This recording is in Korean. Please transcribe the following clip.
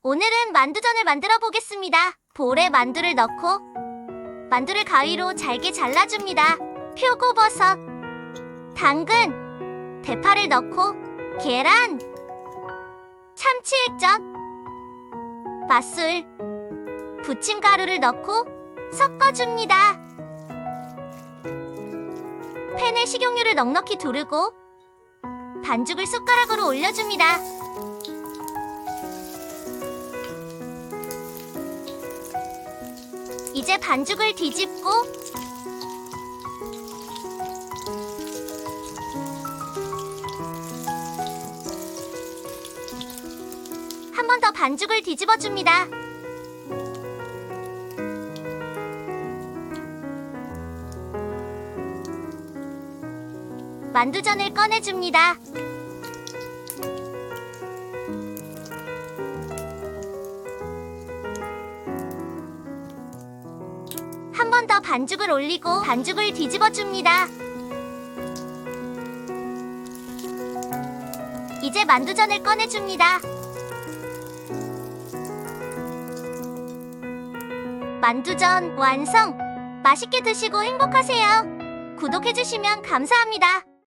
오늘은 만두전을 만들어 보겠습니다. 볼에 만두를 넣고 만두를 가위로 잘게 잘라줍니다. 표고버섯, 당근, 대파를 넣고 계란, 참치 액젓, 맛술, 부침가루를 넣고 섞어줍니다. 팬에 식용유를 넉넉히 두르고 반죽을 숟가락으로 올려줍니다. 이제 반죽을 뒤집고 한 번 더 반죽을 뒤집어줍니다. 만두전을 꺼내줍니다. 한 번 더 반죽을 올리고 반죽을 뒤집어줍니다. 이제 만두전을 꺼내줍니다. 만두전 완성! 맛있게 드시고 행복하세요. 구독해주시면 감사합니다.